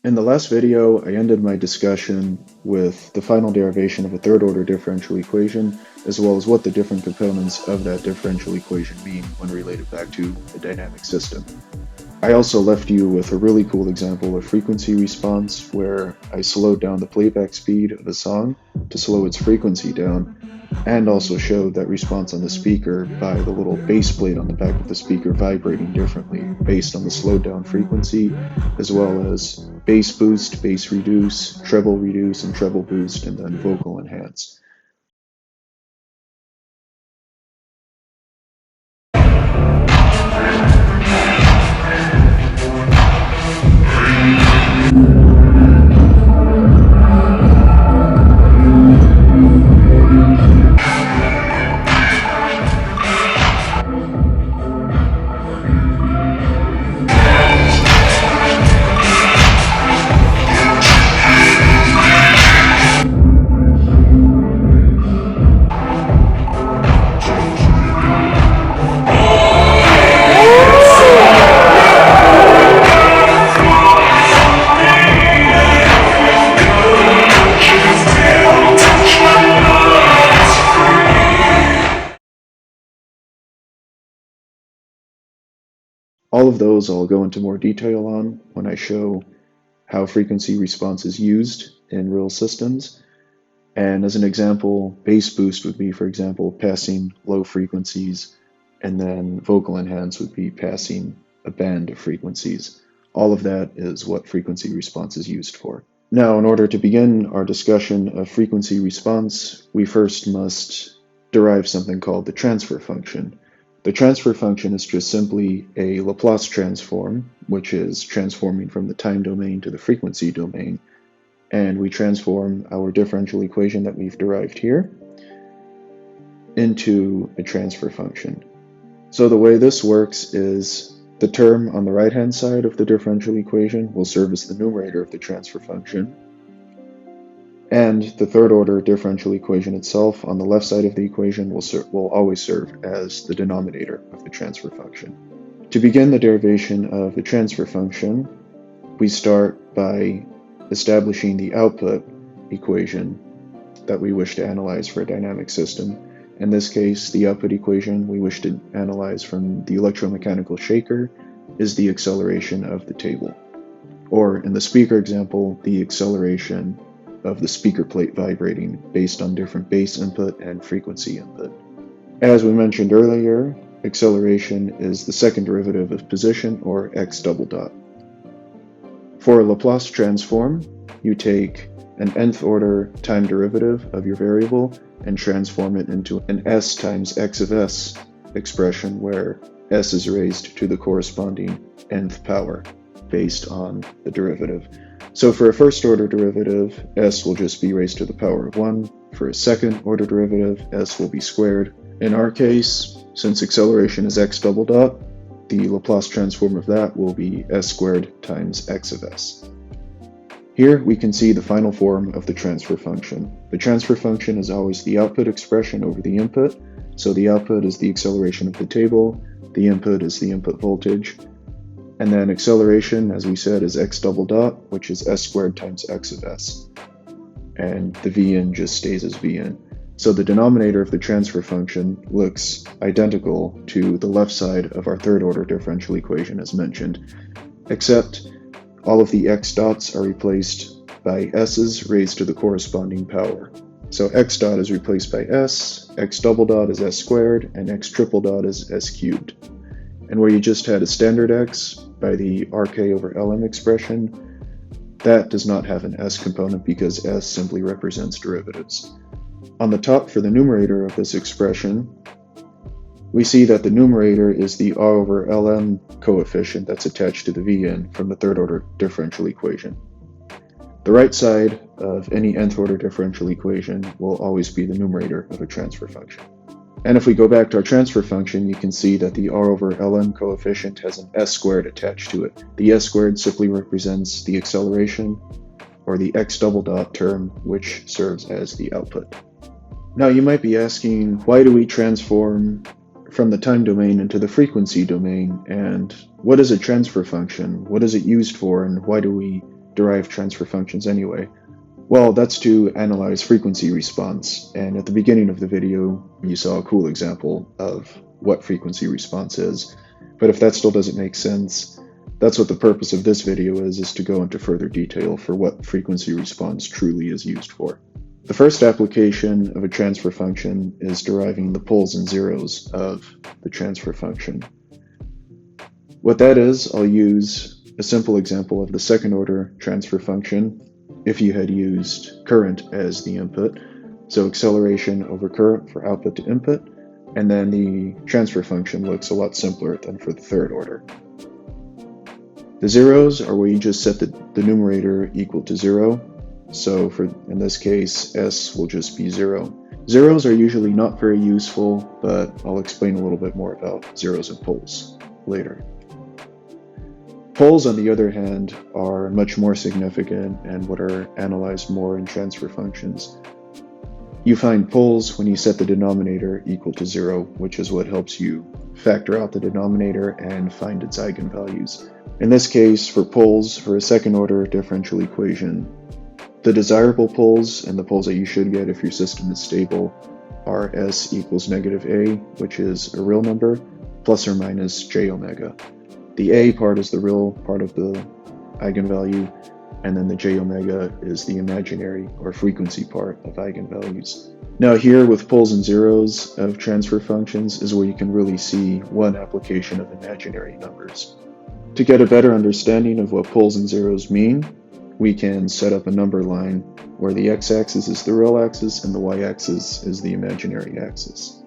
In the last video, I ended my discussion with the final derivation of a third-order differential equation, as well as what the different components of that differential equation mean when related back to a dynamic system. I also left you with a really cool example of frequency response where I slowed down the playback speed of a song to slow its frequency down, and also showed that response on the speaker by the little bass plate on the back of the speaker vibrating differently based on the slowed down frequency, as well as bass boost, bass reduce, and treble boost, and then vocal enhance. All of those I'll go into more detail on when I show how frequency response is used in real systems. And as an example, bass boost would be, for example, passing low frequencies, and then vocal enhance would be passing a band of frequencies. All of that is what frequency response is used for. Now, in order to begin our discussion of frequency response, we first must derive something called the transfer function. The transfer function is just simply a Laplace transform, which is transforming from the time domain to the frequency domain, and we transform our differential equation that we've derived here into a transfer function. So the way this works is the term on the right-hand side of the differential equation will serve as the numerator of the transfer function, and the third-order differential equation itself on the left side of the equation will always serve as the denominator of the transfer function. To begin the derivation of the transfer function, we start by establishing the output equation that we wish to analyze for a dynamic system. In this case, the output equation we wish to analyze from the electromechanical shaker is the acceleration of the table, or in the speaker example, the acceleration of the speaker plate vibrating based on different bass input and frequency input. As we mentioned earlier, acceleration is the second derivative of position, or x double dot. For a Laplace transform, you take an nth order time derivative of your variable and transform it into an s times x of s expression where s is raised to the corresponding nth power based on the derivative. So for a first order derivative, s will just be raised to the power of 1. For a second order derivative, s will be squared. In our case, since acceleration is x double dot, the Laplace transform of that will be s squared times x of s. Here we can see the final form of the transfer function. The transfer function is always the output expression over the input, so the output is the acceleration of the table, the input is the input voltage, and then acceleration, as we said, is x double dot, which is s squared times x of s. And the Vn just stays as Vn. So the denominator of the transfer function looks identical to the left side of our third order differential equation as mentioned, except all of the x dots are replaced by s's raised to the corresponding power. So x dot is replaced by s, x double dot is s squared, and x triple dot is s cubed. And where you just had a standard x by the RK over Lm expression, that does not have an s component because s simply represents derivatives. On the top for the numerator of this expression, we see that the numerator is the R over Lm coefficient that's attached to the Vn from the third order differential equation. The right side of any nth order differential equation will always be the numerator of a transfer function. And if we go back to our transfer function, you can see that the R over Lm coefficient has an s squared attached to it. The s squared simply represents the acceleration, or the x double dot term, which serves as the output. Now you might be asking, why do we transform from the time domain into the frequency domain, and what is a transfer function? What is it used for, and why do we derive transfer functions anyway? Well, that's to analyze frequency response, and at the beginning of the video, you saw a cool example of what frequency response is. But if that still doesn't make sense, that's what the purpose of this video is to go into further detail for what frequency response truly is used for. The first application of a transfer function is deriving the poles and zeros of the transfer function. What that is, I'll use a simple example of the second order transfer function if you had used current as the input. So acceleration over current for output to input, and then the transfer function looks a lot simpler than for the third order. The zeros are where you just set the numerator equal to 0. So in this case, s will just be 0. Zeros are usually not very useful, but I'll explain a little bit more about zeros and poles later. Poles, on the other hand, are much more significant and what are analyzed more in transfer functions. You find poles when you set the denominator equal to 0, which is what helps you factor out the denominator and find its eigenvalues. In this case, for poles, for a second order differential equation, the desirable poles and the poles that you should get if your system is stable are s equals negative a, which is a real number, plus or minus j omega. The a part is the real part of the eigenvalue, and then the j omega is the imaginary or frequency part of eigenvalues. Now here with poles and zeros of transfer functions is where you can really see one application of imaginary numbers. To get a better understanding of what poles and zeros mean, we can set up a number line where the x-axis is the real axis and the y-axis is the imaginary axis.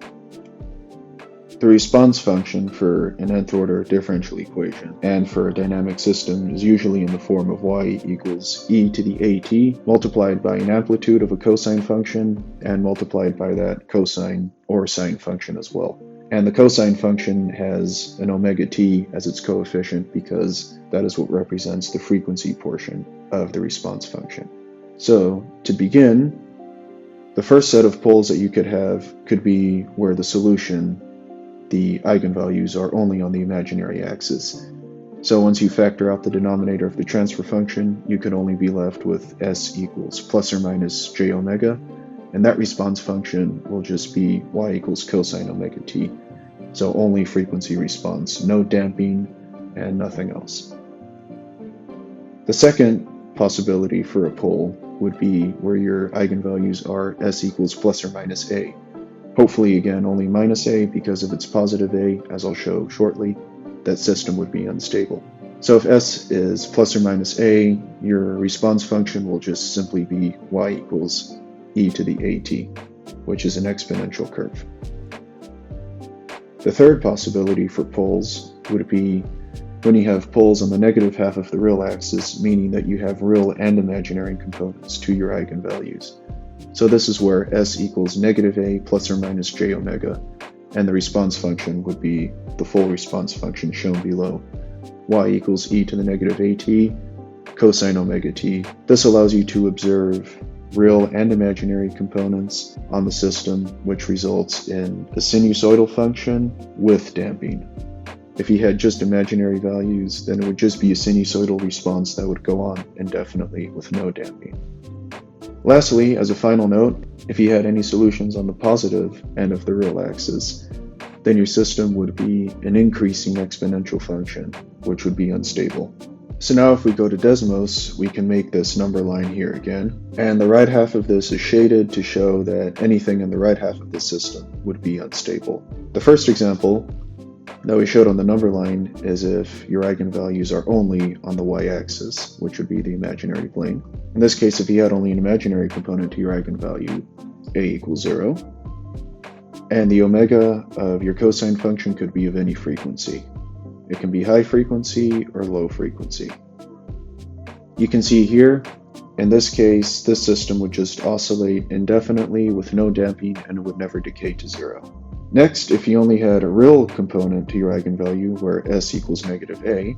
The response function for an nth order differential equation and for a dynamic system is usually in the form of y equals e to the at multiplied by an amplitude of a cosine function and multiplied by that cosine or sine function as well. And the cosine function has an omega t as its coefficient because that is what represents the frequency portion of the response function. So to begin, the first set of poles that you could have could be where the solution, the eigenvalues, are only on the imaginary axis. So once you factor out the denominator of the transfer function, you can only be left with s equals plus or minus j omega, and that response function will just be y equals cosine omega t. So only frequency response, no damping, and nothing else. The second possibility for a pole would be where your eigenvalues are s equals plus or minus a. Hopefully, again, only minus a, because if it's positive a, as I'll show shortly, that system would be unstable. So if s is plus or minus a, your response function will just simply be y equals e to the at, which is an exponential curve. The third possibility for poles would be when you have poles on the negative half of the real axis, meaning that you have real and imaginary components to your eigenvalues. So this is where s equals negative a plus or minus j omega, and the response function would be the full response function shown below, y equals e to the negative at cosine omega t. This allows you to observe real and imaginary components on the system, which results in a sinusoidal function with damping. If you had just imaginary values, then it would just be a sinusoidal response that would go on indefinitely with no damping. Lastly, as a final note, if you had any solutions on the positive end of the real axis, then your system would be an increasing exponential function, which would be unstable. So now if we go to Desmos, we can make this number line here again, and the right half of this is shaded to show that anything in the right half of the system would be unstable. The first example that we showed on the number line is if your eigenvalues are only on the y-axis, which would be the imaginary plane. In this case, if you had only an imaginary component to your eigenvalue, a equals 0, and the omega of your cosine function could be of any frequency. It can be high frequency or low frequency. You can see here, in this case, this system would just oscillate indefinitely with no damping and it would never decay to 0. Next, if you only had a real component to your eigenvalue where s equals negative a,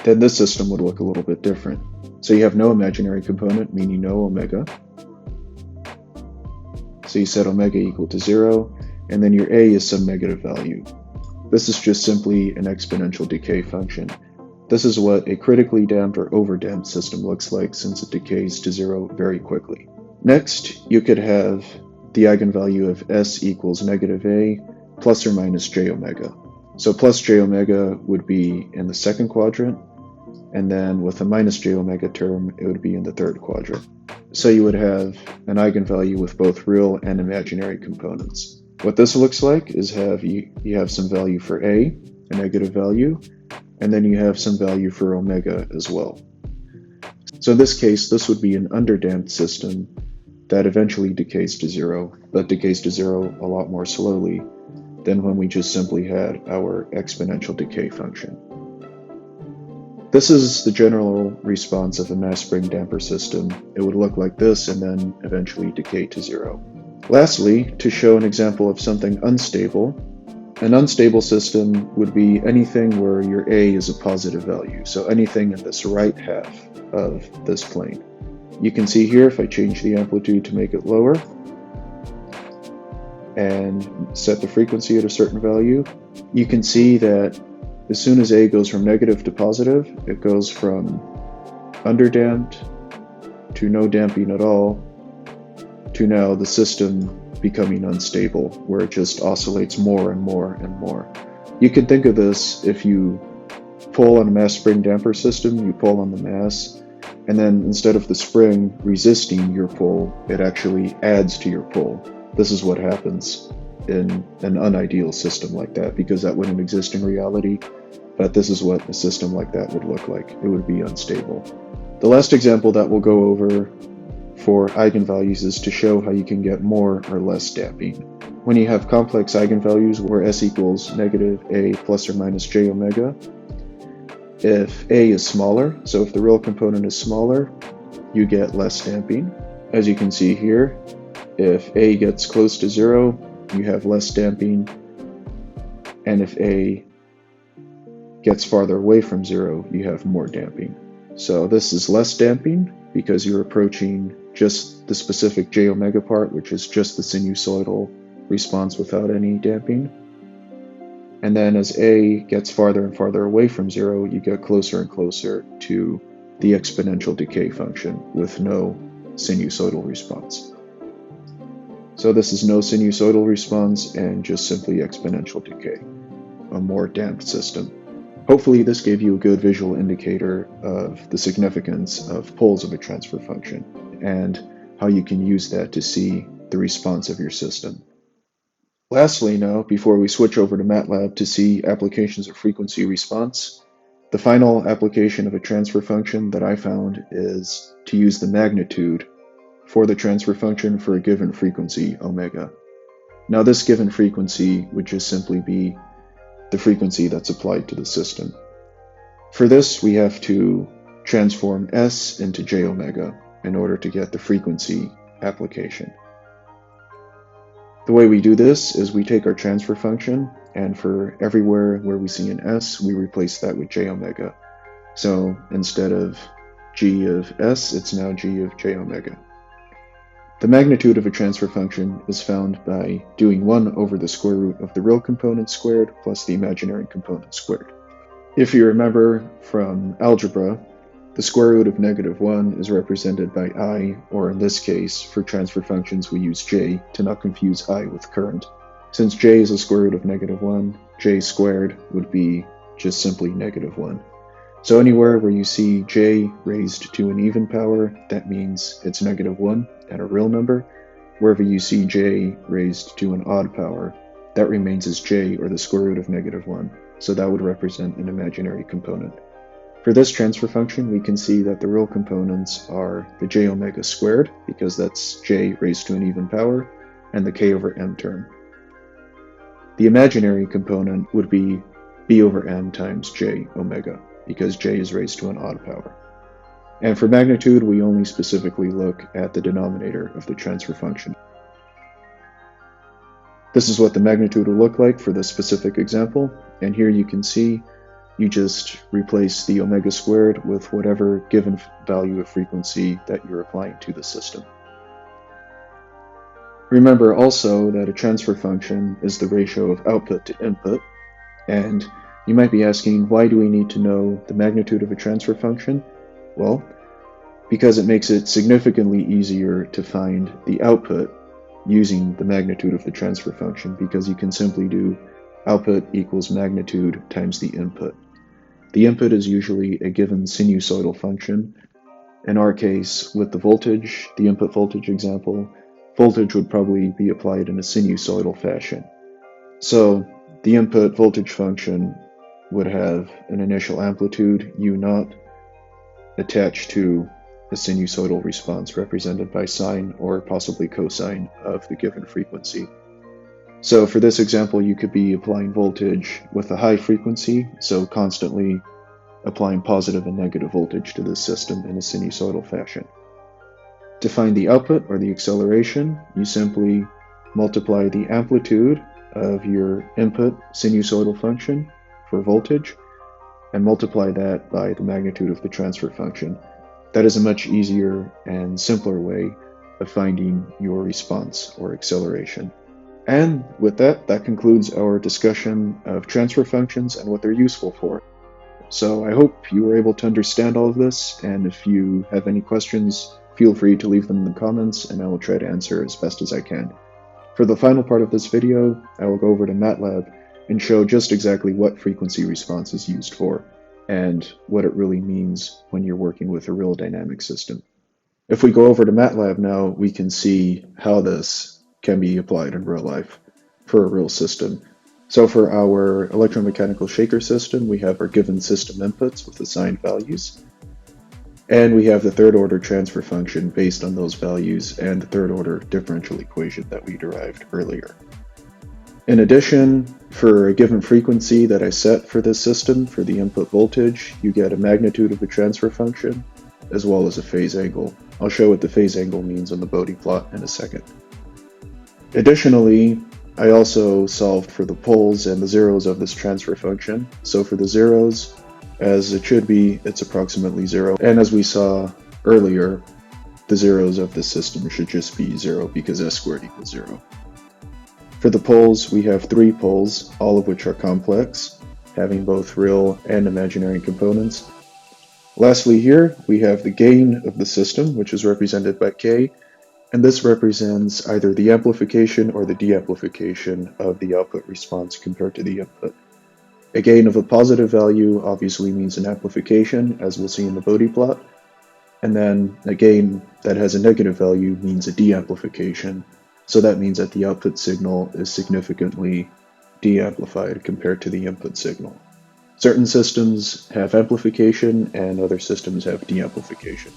then this system would look a little bit different. So you have no imaginary component, meaning no omega. So you set omega equal to 0, and then your a is some negative value. This is just simply an exponential decay function. This is what a critically damped or overdamped system looks like since it decays to zero very quickly. Next, you could have the eigenvalue of S equals negative A plus or minus j omega. So plus j omega would be in the second quadrant, and then with a minus j omega term, it would be in the third quadrant. So you would have an eigenvalue with both real and imaginary components. What this looks like is you have some value for A, a negative value, and then you have some value for omega as well. So in this case, this would be an underdamped system that eventually decays to zero, but decays to zero a lot more slowly than when we just simply had our exponential decay function. This is the general response of a mass spring damper system. It would look like this and then eventually decay to zero. Lastly, to show an example of something unstable, an unstable system would be anything where your A is a positive value, so anything in this right half of this plane. You can see here if I change the amplitude to make it lower and set the frequency at a certain value, you can see that as soon as A goes from negative to positive, it goes from underdamped to no damping at all to now the system becoming unstable, where it just oscillates more and more and more. You can think of this if you pull on a mass spring damper system, you pull on the mass, and then instead of the spring resisting your pull, it actually adds to your pull. This is what happens in an unideal system like that, because that wouldn't exist in reality, but this is what a system like that would look like. It would be unstable. The last example that we'll go over for eigenvalues is to show how you can get more or less damping. When you have complex eigenvalues where S equals negative A plus or minus j omega, if A is smaller, so if the real component is smaller, you get less damping. As you can see here, if A gets close to zero, you have less damping, and if A gets farther away from zero, you have more damping. So this is less damping because you're approaching just the specific j omega part, which is just the sinusoidal response without any damping. And then as A gets farther and farther away from zero, you get closer and closer to the exponential decay function with no sinusoidal response. So this is no sinusoidal response and just simply exponential decay, a more damped system. Hopefully this gave you a good visual indicator of the significance of poles of a transfer function and how you can use that to see the response of your system. Lastly now, before we switch over to MATLAB to see applications of frequency response, the final application of a transfer function that I found is to use the magnitude for the transfer function for a given frequency, omega. Now this given frequency would just simply be the frequency that's applied to the system. For this, we have to transform S into j omega in order to get the frequency application. The way we do this is we take our transfer function, and for everywhere where we see an S, we replace that with j omega. So instead of g of S, it's now g of j omega. The magnitude of a transfer function is found by doing 1 over the square root of the real component squared plus the imaginary component squared. If you remember from algebra, the square root of -1 is represented by I, or in this case, for transfer functions we use j to not confuse I with current. Since j is a square root of -1, j squared would be just simply -1. So anywhere where you see j raised to an even power, that means it's -1 and a real number. Wherever you see j raised to an odd power, that remains as j, or the square root of -1. So that would represent an imaginary component. For this transfer function, we can see that the real components are the j omega squared, because that's j raised to an even power, and the k over m term. The imaginary component would be b over n times j omega, because j is raised to an odd power. And for magnitude, we only specifically look at the denominator of the transfer function. This is what the magnitude will look like for this specific example, and here you can see you just replace the omega squared with whatever given value of frequency that you're applying to the system. Remember also that a transfer function is the ratio of output to input, and You might be asking, why do we need to know the magnitude of a transfer function? Well, because it makes it significantly easier to find the output using the magnitude of the transfer function, because you can simply do output equals magnitude times the input. The input is usually a given sinusoidal function. In our case, with the voltage, the input voltage example, voltage would probably be applied in a sinusoidal fashion. So the input voltage function would have an initial amplitude, U0, attached to a sinusoidal response represented by sine or possibly cosine of the given frequency. So for this example, you could be applying voltage with a high frequency, so constantly applying positive and negative voltage to this system in a sinusoidal fashion. To find the output or the acceleration, you simply multiply the amplitude of your input sinusoidal function for voltage and multiply that by the magnitude of the transfer function. That is a much easier and simpler way of finding your response or acceleration. And with that, that concludes our discussion of transfer functions and what they're useful for. So I hope you were able to understand all of this, and if you have any questions, feel free to leave them in the comments and I will try to answer as best as I can. For the final part of this video, I will go over to MATLAB and show just exactly what frequency response is used for and what it really means when you're working with a real dynamic system. If we go over to MATLAB now, we can see how this can be applied in real life for a real system. So for our electromechanical shaker system, we have our given system inputs with assigned values, and we have the third order transfer function based on those values and the third order differential equation that we derived earlier. In addition, for a given frequency that I set for this system, for the input voltage, you get a magnitude of the transfer function as well as a phase angle. I'll show what the phase angle means on the Bode plot in a second. Additionally, I also solved for the poles and the zeros of this transfer function. So for the zeros, as it should be, it's approximately 0. And as we saw earlier, the zeros of this system should just be 0 because s squared equals 0. For the poles, we have 3 poles, all of which are complex, having both real and imaginary components. Lastly here, we have the gain of the system, which is represented by K, and this represents either the amplification or the deamplification of the output response compared to the input. A gain of a positive value obviously means an amplification, as we'll see in the Bode plot, and then a gain that has a negative value means a deamplification, so that means that the output signal is significantly deamplified compared to the input signal. Certain systems have amplification and other systems have deamplification.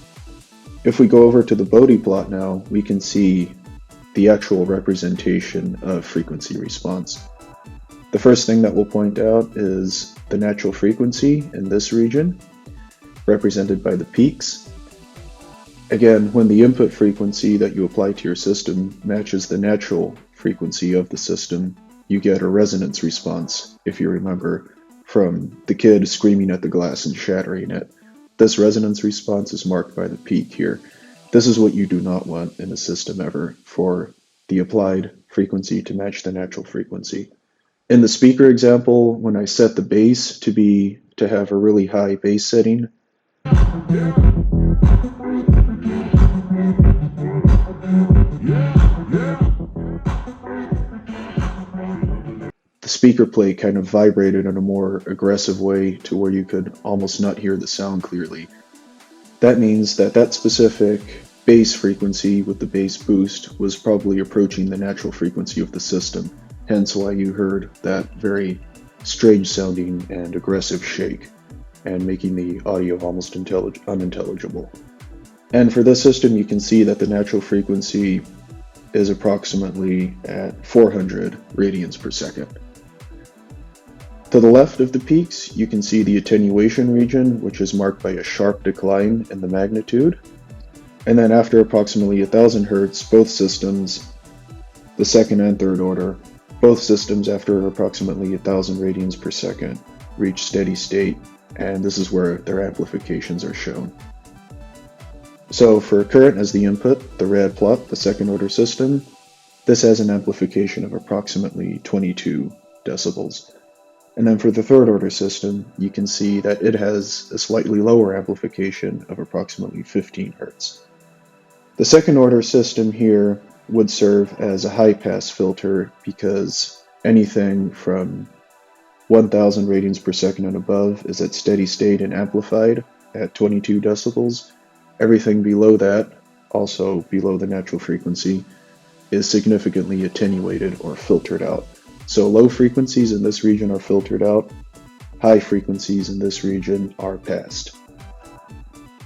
If we go over to the Bode plot now, we can see the actual representation of frequency response. The first thing that we'll point out is the natural frequency in this region, represented by the peaks. Again, when the input frequency that you apply to your system matches the natural frequency of the system, you get a resonance response, if you remember, from the kid screaming at the glass and shattering it. This resonance response is marked by the peak here. This is what you do not want in a system ever, for the applied frequency to match the natural frequency. In the speaker example, when I set the bass to have a really high bass setting, the speaker plate kind of vibrated in a more aggressive way to where you could almost not hear the sound clearly. That means that that specific bass frequency with the bass boost was probably approaching the natural frequency of the system, hence why you heard that very strange sounding and aggressive shake and making the audio almost unintelligible. And for this system, you can see that the natural frequency is approximately at 400 radians per second. To the left of the peaks, you can see the attenuation region, which is marked by a sharp decline in the magnitude. And then after approximately 1000 Hz, both systems, the second and third order, both systems after approximately 1000 radians per second reach steady state, and this is where their amplifications are shown. So for current as the input, the red plot, the second order system, this has an amplification of approximately 22 decibels. And then for the third order system, you can see that it has a slightly lower amplification of approximately 15 Hz. The second order system here would serve as a high pass filter because anything from 1000 radians per second and above is at steady state and amplified at 22 decibels. Everything below that, also below the natural frequency, is significantly attenuated or filtered out. So low frequencies in this region are filtered out, high frequencies in this region are passed.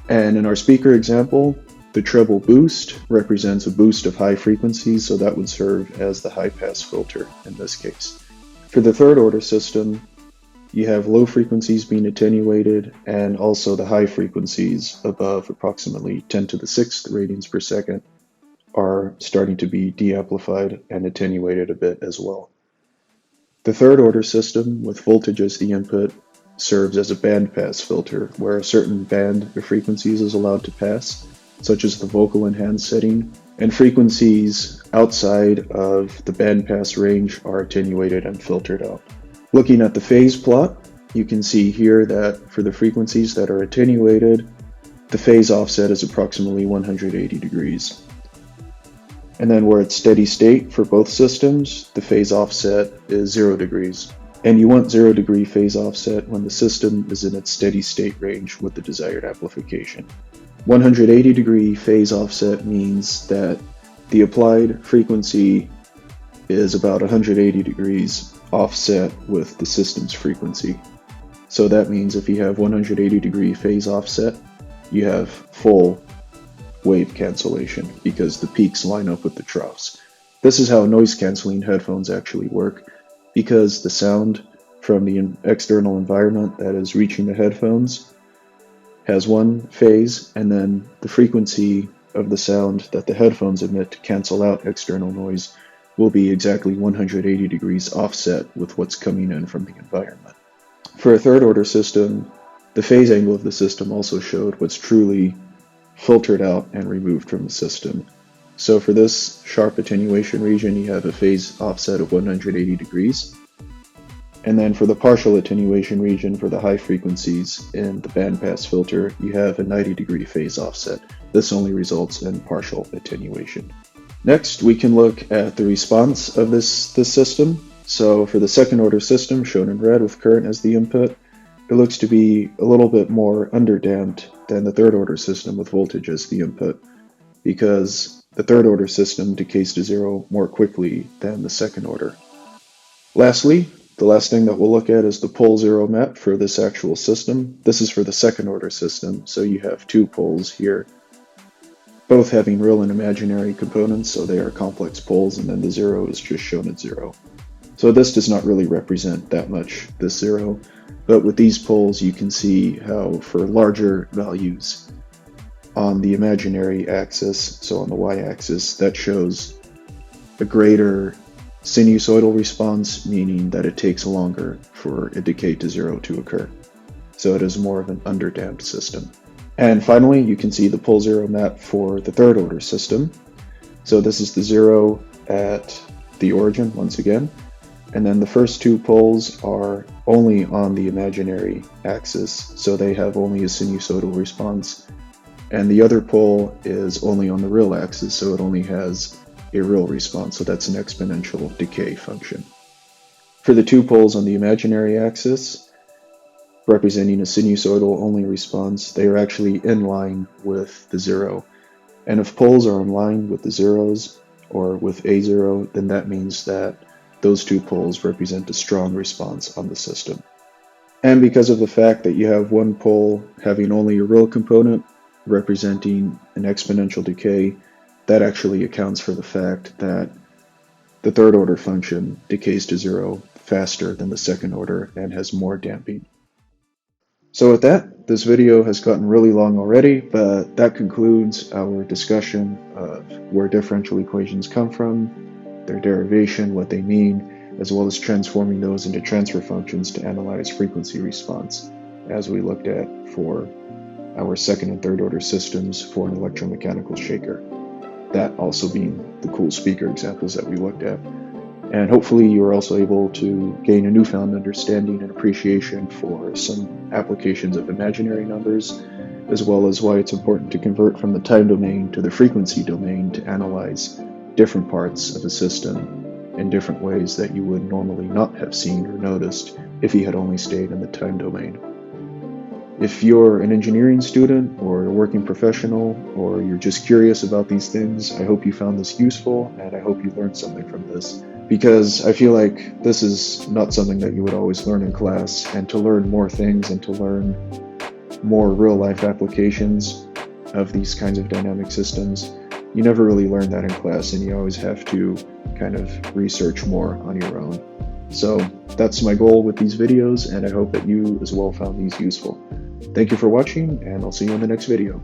And in our speaker example, the treble boost represents a boost of high frequencies, so that would serve as the high pass filter in this case. For the third order system, you have low frequencies being attenuated and also the high frequencies above approximately 10 to the 6th radians per second are starting to be de-amplified and attenuated a bit as well. The third order system with voltage as the input serves as a band pass filter where a certain band of frequencies is allowed to pass, such as the vocal enhanced setting, and frequencies outside of the bandpass range are attenuated and filtered out. Looking at the phase plot, you can see here that for the frequencies that are attenuated, the phase offset is approximately 180 degrees. And then where it's steady state for both systems, the phase offset is 0 degrees. And you want 0 degree phase offset when the system is in its steady state range with the desired amplification. 180 degree phase offset means that the applied frequency is about 180 degrees offset with the system's frequency. So that means if you have 180 degree phase offset, you have full wave cancellation because the peaks line up with the troughs. This is how noise canceling headphones actually work, because the sound from the external environment that is reaching the headphones has one phase, and then the frequency of the sound that the headphones emit to cancel out external noise will be exactly 180 degrees offset with what's coming in from the environment. For a third order system, the phase angle of the system also showed what's truly filtered out and removed from the system. So for this sharp attenuation region, you have a phase offset of 180 degrees. And then for the partial attenuation region for the high frequencies in the bandpass filter, you have a 90 degree phase offset. This only results in partial attenuation. Next, we can look at the response of this system. So for the second order system, shown in red with current as the input, it looks to be a little bit more underdamped than the third order system with voltage as the input, because the third order system decays to 0 more quickly than the second order. Lastly, the last thing that we'll look at is the pole zero map for this actual system. This is for the second order system, so you have two poles here, both having real and imaginary components, so they are complex poles, and then the zero is just shown at 0. So this does not really represent that much, this 0, but with these poles you can see how for larger values on the imaginary axis, so on the y-axis, that shows a greater sinusoidal response, meaning that it takes longer for a decay to 0 to occur. So it is more of an underdamped system. And finally, you can see the pole zero map for the third order system. So this is the 0 at the origin once again. And then the first two poles are only on the imaginary axis, so they have only a sinusoidal response. And the other pole is only on the real axis, so it only has a real response, so that's an exponential decay function. For the two poles on the imaginary axis, representing a sinusoidal only response, they are actually in line with the 0. And if poles are in line with the zeros, or with a 0, then that means that those two poles represent a strong response on the system. And because of the fact that you have one pole having only a real component representing an exponential decay, that actually accounts for the fact that the third order function decays to 0 faster than the second order and has more damping. So with that, this video has gotten really long already, but that concludes our discussion of where differential equations come from, their derivation, what they mean, as well as transforming those into transfer functions to analyze frequency response, as we looked at for our second and third order systems for an electromechanical shaker. That also being the cool speaker examples that we looked at. And hopefully you are also able to gain a newfound understanding and appreciation for some applications of imaginary numbers, as well as why it's important to convert from the time domain to the frequency domain to analyze different parts of a system in different ways that you would normally not have seen or noticed if you had only stayed in the time domain. If you're an engineering student or a working professional, or you're just curious about these things, I hope you found this useful, and I hope you learned something from this, because I feel like this is not something that you would always learn in class, and to learn more things and to learn more real-life applications of these kinds of dynamic systems, you never really learn that in class, and you always have to kind of research more on your own. So that's my goal with these videos, and I hope that you as well found these useful. Thank you for watching, and I'll see you in the next video.